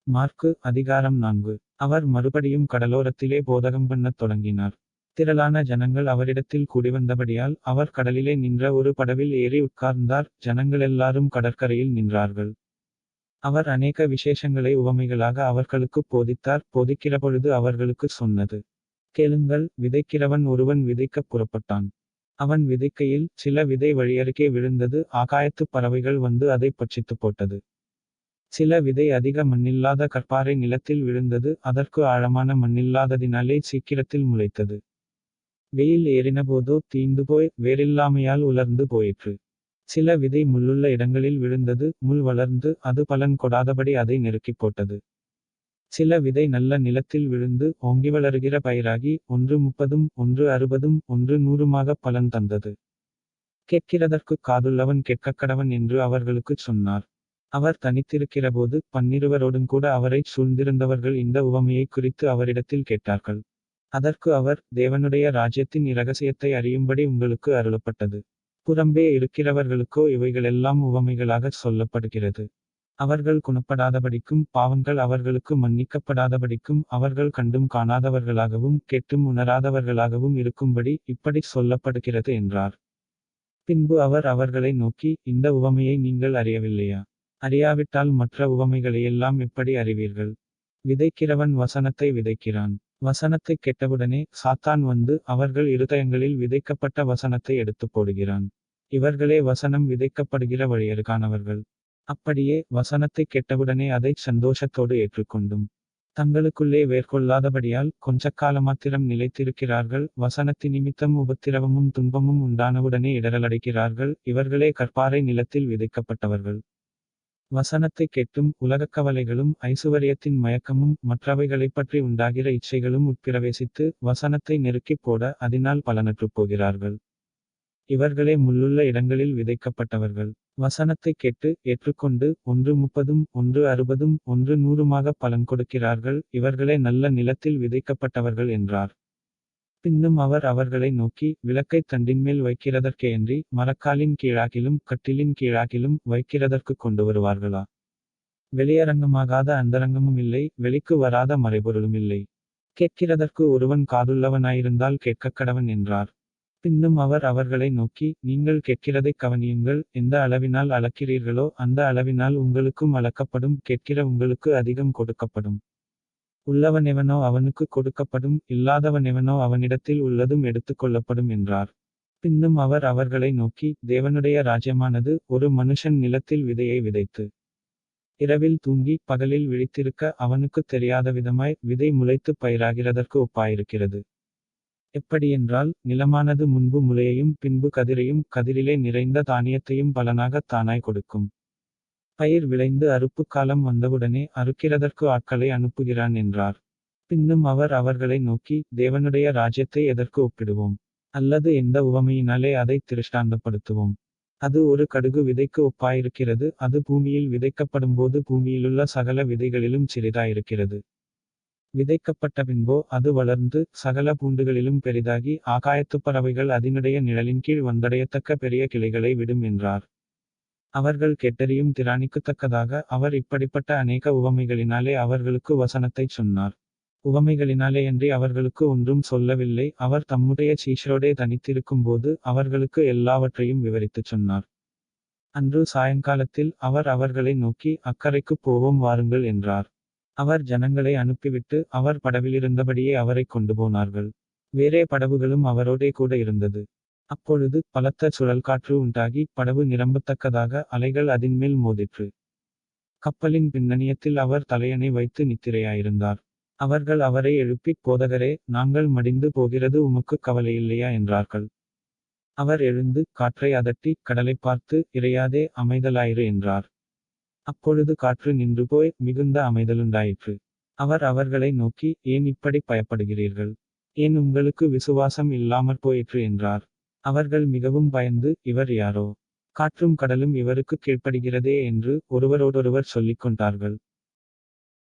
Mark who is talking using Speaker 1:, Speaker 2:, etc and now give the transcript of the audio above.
Speaker 1: Mark அதிகாரம் 4. அவர் மறுபடியும் கடலோரத்திலே போதகம் பண்ணத் தொடங்கினார். திரளான ஜனங்கள் அவரிடத்தில் கூடிவந்தபடியால் அவர் கடலிலே நின்ற ஒரு படவில் ஏறி உட்கார்ந்தார். ஜனங்களெல்லாரும் கடற்கரையில் நின்றார்கள். அவர் அநேக விசேஷங்களை உவமைகளாக அவர்களுக்குப் போதித்தார். போதிக்கிறபொழுது அவர்களுக்குச் சொன்னது: கேளுங்கள், விதைக்கிறவன் ஒருவன் விதைக்கப் புறப்பட்டான். அவன் விதைக்கையில் சில விதை வழியருகே விழுந்தது. ஆகாயத்துப் பறவைகள் வந்து அதைப் பட்சித்துப் போட்டது. சில விதை அதிக மண்ணில்லாத கற்பாறை நிலத்தில் விழுந்தது. அதற்கு ஆழமான மண்ணில்லாததினாலே சீக்கிரத்தில் முளைத்தது. வெயில் ஏறினபோதோ தீந்துபோய் வேரில்லாமையால் உலர்ந்து போயிற்று. சில விதை முள்ளுள்ள இடங்களில் விழுந்தது. முள் வளர்ந்து அது பலன் கொடாதபடி அதை நெருக்கிப் போட்டது. சில விதை நல்ல நிலத்தில் விழுந்து ஓங்கி வளருகிற பயிராகி 1 30, 1 60, 1 100 பலன் தந்தது. கேட்கிறதற்குக் காதுள்ளவன் கேட்கக்கடவன் என்று அவர்களுக்குச் சொன்னார். அவர் தனித்திருக்கிறபோது 12 அவரைச் சூழ்ந்திருந்தவர்கள் இந்த உவமையைக் குறித்து அவரிடத்தில் கேட்டார்கள். அதற்கு அவர், தேவனுடைய ராஜ்யத்தின் இரகசியத்தை அறியும்படி உங்களுக்கு அருளப்பட்டது. புறம்பே இருக்கிறவர்களுக்கோ இவைகளெல்லாம் உவமைகளாகச் சொல்லப்படுகிறது. அவர்கள் குணப்படாதபடிக்கும் பாவங்கள் அவர்களுக்கு மன்னிக்கப்படாதபடிக்கும் அவர்கள் கண்டும் காணாதவர்களாகவும் கேட்டும் உணராதவர்களாகவும் இருக்கும்படி இப்படிச் சொல்லப்படுகிறது என்றார். பின்பு அவர் அவர்களை நோக்கி, இந்த உவமையை நீங்கள் அறியவில்லையா? அறியாவிட்டால் மற்ற உவமைகளையெல்லாம் எப்படி அறிவீர்கள்? விதைக்கிறவன் வசனத்தை விதைக்கிறான். வசனத்தைக் கேட்டவுடனே சாத்தான் வந்து அவர்கள் இருதயங்களில் விதைக்கப்பட்ட வசனத்தை எடுத்துப் போடுகிறான். இவர்களே வசனம் விதைக்கப்படுகிற வழியருகானவர்கள். அப்படியே வசனத்தைக் கேட்டவுடனே அதைச் சந்தோஷத்தோடு ஏற்றுக்கொண்டும் தங்களுக்குள்ளே வேர்கொள்ளாதபடியால் கொஞ்சக்காலமாத்திரம் நிலைத்திருக்கிறார்கள். வசனத்தினிமித்தம் உபத்திரவமும் துன்பமும் உண்டானவுடனே இடறலடைகிறார்கள். இவர்களே கற்பாறை நிலத்தில் விதைக்கப்பட்டவர்கள். வசனத்தைக் கேட்டும் உலகக் கவலைகளும் ஐசுவரியத்தின் மயக்கமும் மற்றவைகளைப் பற்றி உண்டாகிற இச்சைகளும் உட்பிரவேசித்து வசனத்தை நெருக்கிப் போட அதனால் பலனற்றுப் போகிறார்கள். இவர்களே முள்ளுள்ள இடங்களில் விதைக்கப்பட்டவர்கள். வசனத்தைக் கேட்டு ஏற்றுக்கொண்டு 1 30, 1 60, 1 100 பலன் கொடுக்கிறார்கள். இவர்களே நல்ல நிலத்தில் விதைக்கப்பட்டவர்கள் என்றார். பின்னும் அவர் அவர்களை நோக்கி, விளக்கைத் தண்டின்மேல் வைக்கிறதற்கேயன்றி மரக்காலின் கீழாகிலும் கட்டிலின் கீழாகிலும் வைக்கிறதற்குக் கொண்டு வருவார்களா? வெளியரங்கமாகாத அந்தரங்கமுமில்லை, வெளிக்கு வராத மறைபொருளுமில்லை. கேட்கிறதற்கு ஒருவன் காதுள்ளவனாயிருந்தால் கேட்கக்கடவன் என்றார். பின்னும் அவர் அவர்களை நோக்கி, நீங்கள் கேட்கிறதைக் கவனியுங்கள். எந்த அளவினால் அளக்கிறீர்களோ அந்த அளவினால் உங்களுக்கும் அளக்கப்படும். கேட்கிற உங்களுக்கு அதிகம் கொடுக்கப்படும். உள்ளவனெவனோ அவனுக்குக் கொடுக்கப்படும், இல்லாதவனெவனோ அவனிடத்தில் உள்ளதும் எடுத்துக்கொள்ளப்படும் என்றார். பின்னும் அவர் அவர்களை நோக்கி, தேவனுடைய ராஜ்யமானது ஒரு மனுஷன் நிலத்தில் விதையை விதைத்து இரவில் தூங்கி பகலில் விழித்திருக்க அவனுக்குத் தெரியாதவிதமாய் விதை முளைத்துப் பயிராகிறதற்கு ஒப்பாயிருக்கிறது. எப்படியென்றால், நிலமானது முன்பு முளையையும் பின்பு கதிரையும் கதிரிலே நிறைந்த தானியத்தையும் பலனாகத் தானாய் கொடுக்கும். பயிர் விளைந்து அறுப்புக்காலம் வந்தவுடனே அறுக்கிறதற்கு ஆட்களை அனுப்புகிறான் என்றார். பின்னும் அவர் அவர்களை நோக்கி, தேவனுடைய ராஜ்யத்தை எதற்கு ஒப்பிடுவோம்? அல்லது எந்த உவமையினாலே அதைத் திருஷ்டாந்தப்படுத்துவோம்? அது ஒரு கடுகு விதைக்கு ஒப்பாயிருக்கிறது. அது பூமியில் விதைக்கப்படும்போது பூமியிலுள்ள சகல விதைகளிலும் சிறிதாயிருக்கிறது. விதைக்கப்பட்ட பின்போ அது வளர்ந்து சகல பூண்டுகளிலும் பெரிதாகி ஆகாயத்துப் பறவைகள் அதனுடைய நிழலின் கீழ் வந்தடையத்தக்க பெரிய கிளைகளை விடும் என்றார். அவர்கள் கேட்டறியும் திராணிக்குத்தக்கதாக அவர் இப்படிப்பட்ட அநேக உவமைகளினாலே அவர்களுக்கு வசனத்தைச் சொன்னார். உவமைகளினாலேயன்றி அவர்களுக்கு ஒன்றும் சொல்லவில்லை. அவர் தம்முடைய சீஷரோடே தனித்திருக்கும்போது அவர்களுக்கு எல்லாவற்றையும் விவரித்துச் சொன்னார். அன்று சாயங்காலத்தில் அவர் அவர்களை நோக்கி, அக்கரைக்குப் போவோம் வாருங்கள் என்றார். அவர் ஜனங்களை அனுப்பிவிட்டு அவர் படவிலிருந்தபடியே அவரைக் கொண்டு போனார்கள். வேறே படவுகளும் அவரோடே கூட இருந்தது. அப்பொழுது பலத்த சுழல்காற்று உண்டாகி படவு நிரம்பத்தக்கதாக அலைகள் அதின்மேல் மோதிற்று. கப்பலின் பின்னணியத்தில் அவர் தலையணை வைத்து நித்திரையாயிருந்தார். அவர்கள் அவரை எழுப்பிப், போதகரே, நாங்கள் மடிந்து போகிறது, உமக்குக் கவலையில்லையா என்றார்கள். அவர் எழுந்து காற்றை அதட்டி கடலைப் பார்த்து, இறையாதே, அமைதலாயிரு என்றார். அப்பொழுது காற்று நின்றுபோய் மிகுந்த அமைதலுண்டாயிற்று. அவர் அவர்களை நோக்கி, ஏன் இப்படிப் பயப்படுகிறீர்கள்? ஏன் உங்களுக்கு விசுவாசம் இல்லாமற் போயிற்று என்றார். அவர்கள் மிகவும் பயந்து, இவர் யாரோ? காற்றும் கடலும் இவருக்குக் கீழ்ப்படுகிறதே என்று ஒருவரோடொருவர் சொல்லிக் கொண்டார்கள்.